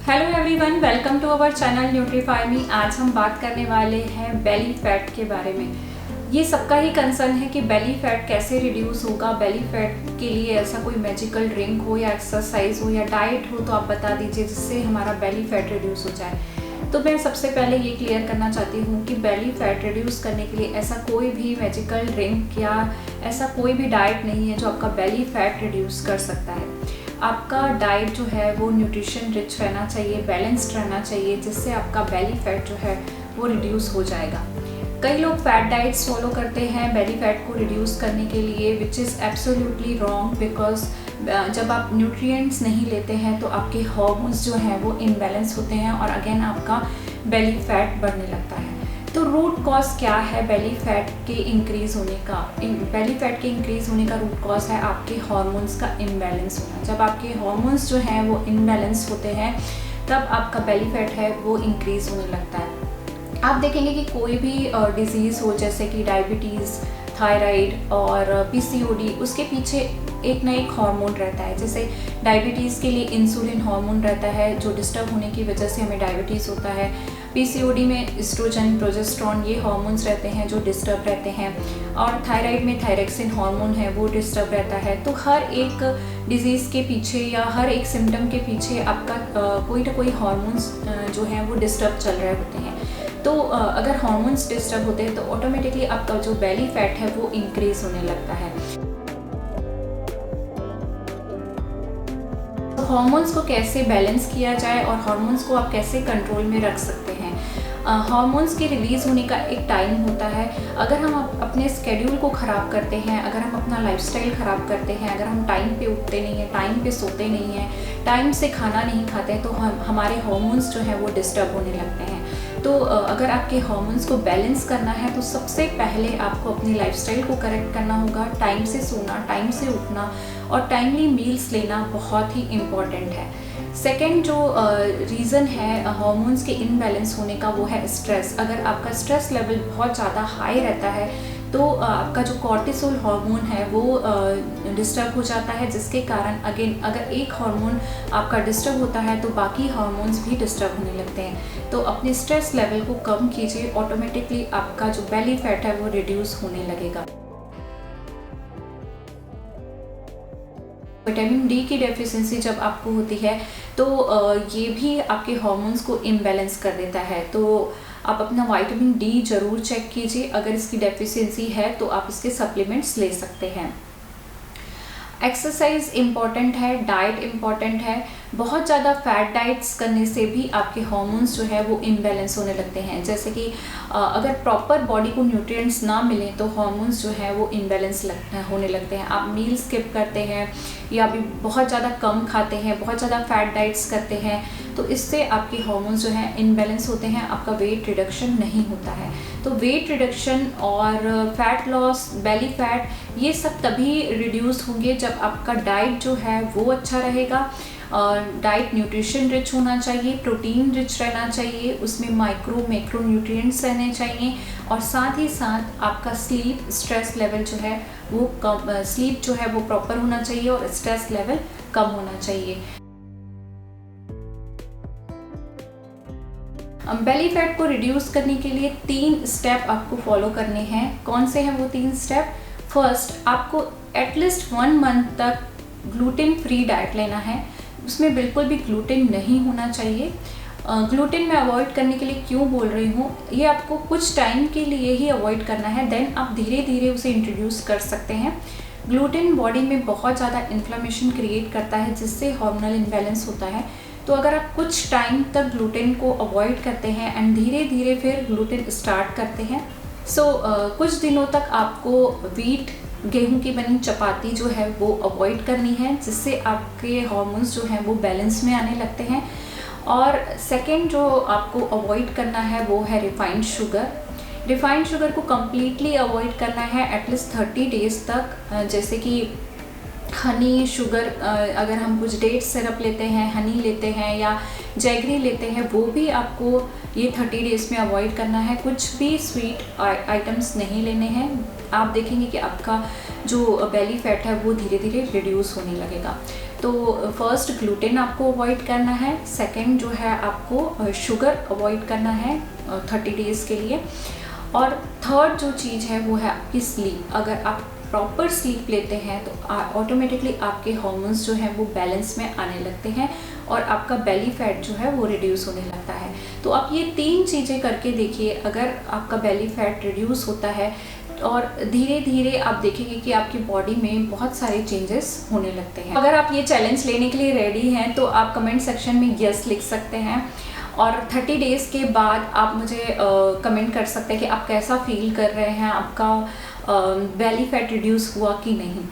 Hello everyone, welcome to our channel nutrify me. आज हम बात करने वाले हैं बेली फैट के बारे में। ये सबका ही कंसर्न है कि बेली फैट कैसे रिड्यूस होगा। बेली फैट के लिए ऐसा कोई मैजिकल ड्रिंक हो या एक्सरसाइज हो या डाइट हो तो आप बता दीजिए जिससे हमारा बेली फैट रिड्यूस हो जाए। तो मैं सबसे पहले ये क्लियर करना चाहती हूँ कि बेली फैट रिड्यूस करने के लिए ऐसा कोई भी मैजिकल ड्रिंक या ऐसा कोई भी डाइट नहीं है जो आपका बेली फैट रिड्यूस कर सकता है। आपका डाइट जो है वो न्यूट्रिशन रिच रहना चाहिए, बैलेंस्ड रहना चाहिए, जिससे आपका बेली फैट जो है वो रिड्यूस हो जाएगा। कई लोग फैट डाइट्स फॉलो करते हैं बेली फैट को रिड्यूस करने के लिए, which is absolutely wrong. Because जब आप न्यूट्रिएंट्स नहीं लेते हैं तो आपके हार्मोन्स जो हैं वो इनबैलेंस होते हैं और अगेन आपका बेली फैट बढ़ने लगता है। तो रूट कॉज क्या है बेली फैट के इंक्रीज़ होने का? बेली फैट के इंक्रीज़ होने का रूट कॉज है आपके हार्मोन्स का इम्बैलेंस होना। जब आपके हार्मोन्स जो हैं वो इम्बैलेंस होते हैं तब आपका बेली फैट है वो इंक्रीज़ होने लगता है। आप देखेंगे कि कोई भी डिजीज़ हो जैसे कि डायबिटीज़, थायराइड और पीसीओडी, उसके पीछे एक ना एक हार्मोन रहता है। जैसे डायबिटीज़ के लिए इंसुलिन हार्मोन रहता है जो डिस्टर्ब होने की वजह से हमें डायबिटीज़ होता है। पीसीओडी में एस्ट्रोजन, प्रोजेस्टेरोन, ये हार्मोन्स रहते हैं जो डिस्टर्ब रहते हैं। और थायराइड में थायरॉक्सिन हार्मोन है वो डिस्टर्ब रहता है। तो हर एक डिजीज़ के पीछे या हर एक सिम्टम के पीछे आपका कोई ना कोई हार्मोन्स जो हैं वो डिस्टर्ब चल रहे होते हैं। तो अगर हार्मोन्स डिस्टर्ब होते हैं तो ऑटोमेटिकली आपका जो बेली फैट है वो इंक्रीज़ होने लगता है। हार्मोन्स को कैसे बैलेंस किया जाए और हार्मोन्स को आप कैसे कंट्रोल में रख सकते हैं? हार्मोन्स के रिलीज़ होने का एक टाइम होता है। अगर हम अपने स्केड्यूल को ख़राब करते हैं, अगर हम अपना लाइफस्टाइल ख़राब करते हैं, अगर हम टाइम पे उठते नहीं हैं, टाइम पे सोते नहीं हैं, टाइम से खाना नहीं खाते तो हमारे हार्मोन्स जो हैं वो डिस्टर्ब होने लगते हैं। तो अगर आपके हार्मोन्स को बैलेंस करना है तो सबसे पहले आपको अपनी लाइफस्टाइल को करेक्ट करना होगा। टाइम से सोना, टाइम से उठना और टाइमली मील्स लेना बहुत ही इम्पॉर्टेंट है। सेकेंड जो रीज़न है हार्मोन्स के इनबैलेंस होने का वो है स्ट्रेस। अगर आपका स्ट्रेस लेवल बहुत ज़्यादा हाई रहता है तो आपका जो कॉर्टिसोल हार्मोन है वो डिस्टर्ब हो जाता है, जिसके कारण अगेन अगर एक हार्मोन आपका डिस्टर्ब होता है तो बाकी हार्मोन्स भी डिस्टर्ब होने लगते हैं। तो अपने स्ट्रेस लेवल को कम कीजिए, ऑटोमेटिकली आपका जो बेली फैट है वो रिड्यूस होने लगेगा। विटामिन डी की डेफिशिएंसी जब आपको होती है तो ये भी आपके हार्मोन्स को इम्बैलेंस कर देता है। तो आप अपना विटामिन डी ज़रूर चेक कीजिए। अगर इसकी डेफिशिएंसी है तो आप इसके सप्लीमेंट्स ले सकते हैं। एक्सरसाइज इम्पॉर्टेंट है, डाइट इम्पॉर्टेंट है। बहुत ज़्यादा फैट डाइट्स करने से भी आपके हार्मोन्स जो है वो इम्बैलेंस होने लगते हैं। जैसे कि अगर प्रॉपर बॉडी को न्यूट्रिएंट्स ना मिलें तो हार्मोन्स जो है वो इम्बैलेंस होने लगते हैं। आप मील स्किप करते हैं या भी बहुत ज़्यादा कम खाते हैं, बहुत ज़्यादा फैट डाइट्स करते हैं तो इससे आपके हार्मोन्स जो हैं इम्बैलेंस होते हैं, आपका वेट रिडक्शन नहीं होता है। तो वेट रिडक्शन और फैट लॉस, बेली फैट, ये सब तभी रिड्यूस होंगे जब आपका डाइट जो है वो अच्छा रहेगा। डाइट न्यूट्रिशन रिच होना चाहिए, प्रोटीन रिच रहना चाहिए, उसमें मैक्रो न्यूट्रिएंट्स रहने चाहिए और साथ ही साथ आपका स्लीप, स्ट्रेस लेवल जो है वो कम, स्लीप जो है वो प्रॉपर होना चाहिए और स्ट्रेस लेवल कम होना चाहिए। बेली फैट को रिड्यूस करने के लिए 3 स्टेप आपको फॉलो करने हैं। कौन से हैं वो 3 स्टेप? फर्स्ट, आपको एटलीस्ट 1 मंथ तक ग्लूटेन फ्री डाइट लेना है। उसमें बिल्कुल भी ग्लूटेन नहीं होना चाहिए। ग्लूटेन मैं अवॉइड करने के लिए क्यों बोल रही हूँ, ये आपको कुछ टाइम के लिए ही अवॉइड करना है, देन आप धीरे धीरे उसे इंट्रोड्यूस कर सकते हैं। ग्लूटेन बॉडी में बहुत ज़्यादा इन्फ्लेमेशन क्रिएट करता है जिससे हार्मोनल इम्बैलेंस होता है। तो अगर आप कुछ टाइम तक ग्लूटेन को अवॉइड करते हैं एंड धीरे धीरे फिर ग्लूटेन स्टार्ट करते हैं, कुछ दिनों तक आपको गेहूं की बनी चपाती जो है वो अवॉइड करनी है, जिससे आपके हार्मोन्स जो हैं वो बैलेंस में आने लगते हैं। और सेकंड जो आपको अवॉइड करना है वो है रिफाइंड शुगर। रिफाइंड शुगर को कम्प्लीटली अवॉइड करना है एटलीस्ट 30 डेज़ तक। जैसे कि हनी शुगर, अगर हम कुछ डेट सिरप लेते हैं, हनी लेते हैं या जैगरी लेते हैं वो भी आपको ये 30 डेज़ में अवॉइड करना है। कुछ भी स्वीट आइटम्स नहीं लेने हैं। आप देखेंगे कि आपका जो बेली फैट है वो धीरे धीरे रिड्यूस होने लगेगा। तो फर्स्ट ग्लूटेन आपको अवॉइड करना है, सेकंड जो है आपको शुगर अवॉइड करना है 30 डेज़ के लिए, और थर्ड जो चीज़ है वो है आपकी स्लीप। अगर आप प्रॉपर स्लीप लेते हैं तो ऑटोमेटिकली आपके हार्मोन्स जो हैं वो बैलेंस में आने लगते हैं और आपका बेली फैट जो है वो रिड्यूस होने लगता है। तो आप ये 3 चीज़ें करके देखिए, अगर आपका बेली फैट रिड्यूस होता है और धीरे धीरे आप देखेंगे कि आपकी बॉडी में बहुत सारे चेंजेस होने लगते हैं। अगर आप ये चैलेंज लेने के लिए रेडी हैं तो आप कमेंट सेक्शन में यस लिख सकते हैं, और 30 डेज़ के बाद आप मुझे कमेंट कर सकते हैं कि आप कैसा फील कर रहे हैं, आपका बेली फैट रिड्यूस हुआ कि नहीं।